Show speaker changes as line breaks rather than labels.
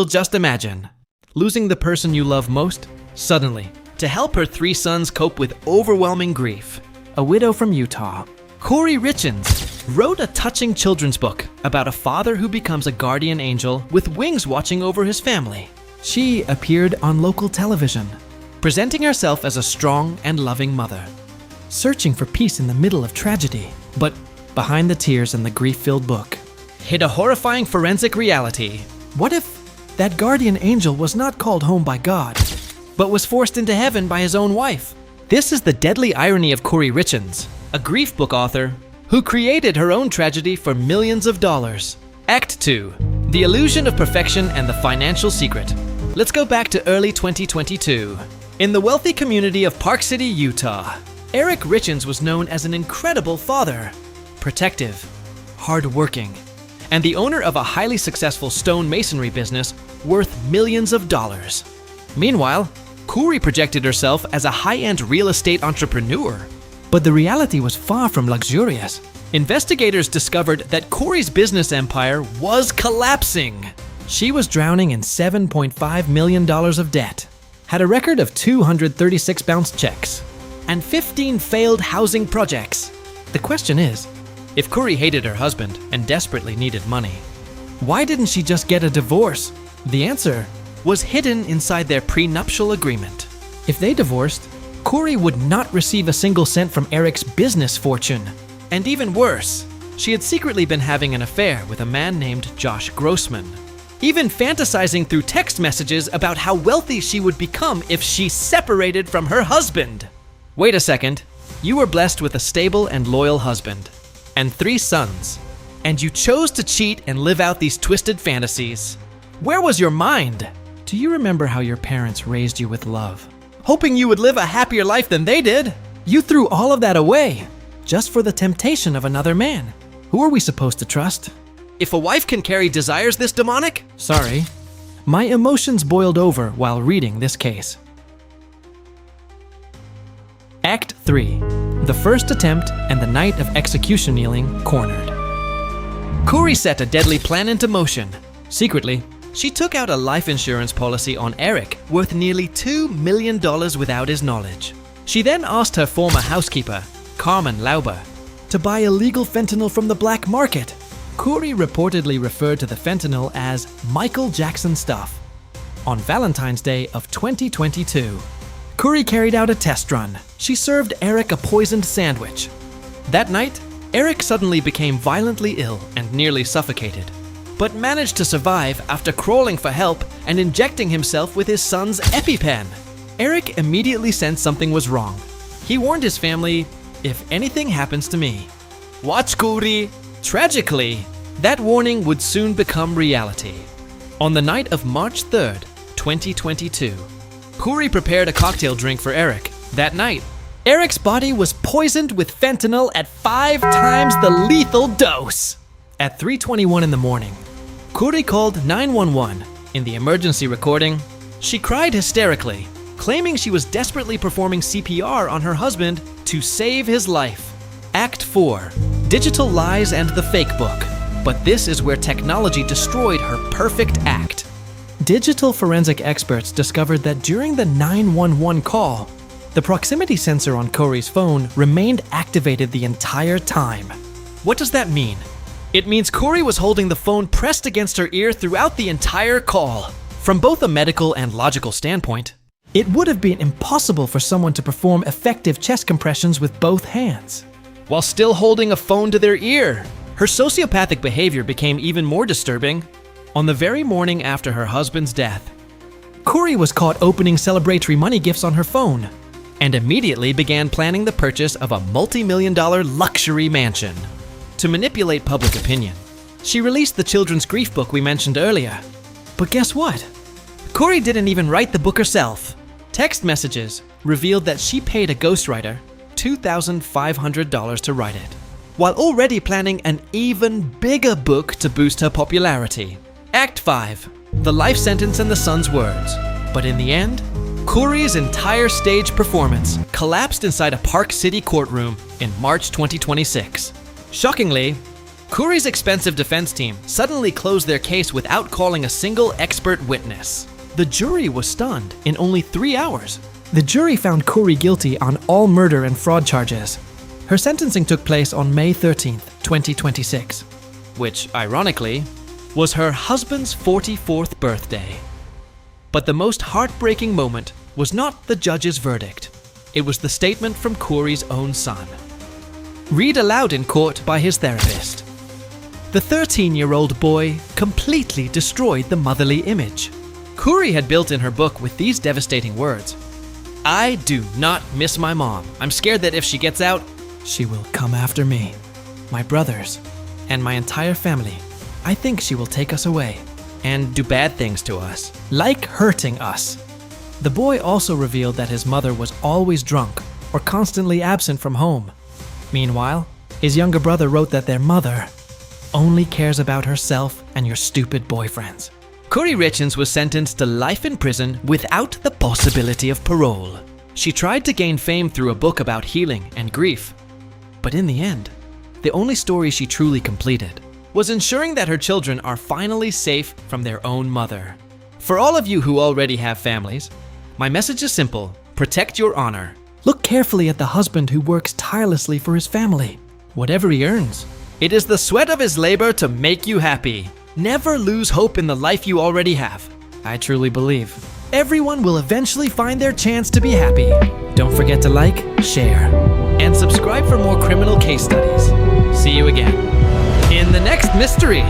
Just imagine losing the person you love most suddenly to help her 3 sons cope with overwhelming grief. A widow from Utah, Kouri Richins, wrote a touching children's book about a father who becomes a guardian angel with wings watching over his family. She appeared on local television, presenting herself as a strong and loving mother, searching for peace in the middle of tragedy. But behind the tears and the grief-filled book hid a horrifying forensic reality. What if that guardian angel was not called home by God, but was forced into heaven by his own wife? This is the deadly irony of Kouri Richins, a grief book author who created her own tragedy for millions of dollars. Act 2. The Illusion of Perfection and the Financial Secret. Let's go back to early 2022. In the wealthy community of Park City, Utah, Eric Richins was known as an incredible father, protective, hardworking, and the owner of a highly successful stone masonry business worth millions of dollars. Meanwhile, Kouri projected herself as a high-end real estate entrepreneur. But the reality was far from luxurious. Investigators discovered that Kouri's business empire was collapsing. She was drowning in $7.5 million of debt, had a record of 236 bounced checks, and 15 failed housing projects. The question is, if Kouri hated her husband and desperately needed money, why didn't she just get a divorce? The answer was hidden inside their prenuptial agreement. If they divorced, Kouri would not receive a single cent from Eric's business fortune. And even worse, she had secretly been having an affair with a man named Josh Grossman, even fantasizing through text messages about how wealthy she would become if she separated from her husband. Wait a second, you were blessed with a stable and loyal husband and 3 sons, and you chose to cheat and live out these twisted fantasies. Where was your mind? Do you remember how your parents raised you with love, hoping you would live a happier life than they did? You threw all of that away just for the temptation of another man. Who are we supposed to trust? If a wife can carry desires this demonic? Sorry. My emotions boiled over while reading this case. Act 3. The first attempt and the night of execution kneeling cornered. Kouri set a deadly plan into motion. Secretly, she took out a life insurance policy on Eric worth nearly $2 million without his knowledge. She then asked her former housekeeper, Carmen Lauber, to buy illegal fentanyl from the black market. Kouri reportedly referred to the fentanyl as Michael Jackson stuff. On Valentine's Day of 2022, Kouri carried out a test run. She served Eric a poisoned sandwich. That night, Eric suddenly became violently ill and nearly suffocated, but managed to survive after crawling for help and injecting himself with his son's EpiPen. Eric immediately sensed something was wrong. He warned his family, "If anything happens to me, watch Kouri." Tragically, that warning would soon become reality. On the night of March 3rd, 2022, Kouri prepared a cocktail drink for Eric. That night, Eric's body was poisoned with fentanyl at 5 times the lethal dose. At 3:21 in the morning, Kouri called 911. In the emergency recording, she cried hysterically, claiming she was desperately performing CPR on her husband to save his life. Act 4. Digital Lies and the Fake Book. But this is where technology destroyed her perfect act. Digital forensic experts discovered that during the 911 call, the proximity sensor on Kouri's phone remained activated the entire time. What does that mean? It means Kouri was holding the phone pressed against her ear throughout the entire call. From both a medical and logical standpoint, it would have been impossible for someone to perform effective chest compressions with both hands while still holding a phone to their ear. Her sociopathic behavior became even more disturbing. On the very morning after her husband's death, Kouri was caught opening celebratory money gifts on her phone and immediately began planning the purchase of a multi-million-dollar luxury mansion. To manipulate public opinion, she released the children's grief book we mentioned earlier. But guess what? Kouri didn't even write the book herself. Text messages revealed that she paid a ghostwriter $2,500 to write it, while already planning an even bigger book to boost her popularity. Act 5. The life sentence and the son's words. But in the end, Kouri's entire stage performance collapsed inside a Park City courtroom in March 2026. Shockingly, Kouri's expensive defense team suddenly closed their case without calling a single expert witness. The jury was stunned in only 3 hours. The jury found Kouri guilty on all murder and fraud charges. Her sentencing took place on May 13th, 2026, which, ironically, was her husband's 44th birthday. But the most heartbreaking moment was not the judge's verdict. It was the statement from Kouri's own son, read aloud in court by his therapist. The 13-year-old boy completely destroyed the motherly image. Kouri had built in her book with these devastating words, "I do not miss my mom. I'm scared that if she gets out, she will come after me, my brothers, and my entire family. I think she will take us away and do bad things to us, like hurting us." The boy also revealed that his mother was always drunk or constantly absent from home. Meanwhile, his younger brother wrote that their mother only cares about herself and your stupid boyfriends. Kouri Richins was sentenced to life in prison without the possibility of parole. She tried to gain fame through a book about healing and grief. But in the end, the only story she truly completed was ensuring that her children are finally safe from their own mother. For all of you who already have families, my message is simple: protect your honor. Look carefully at the husband who works tirelessly for his family. Whatever he earns, it is the sweat of his labor to make you happy. Never lose hope in the life you already have. I truly believe everyone will eventually find their chance to be happy. Don't forget to like, share, and subscribe for more criminal case studies. See you again in the next mystery.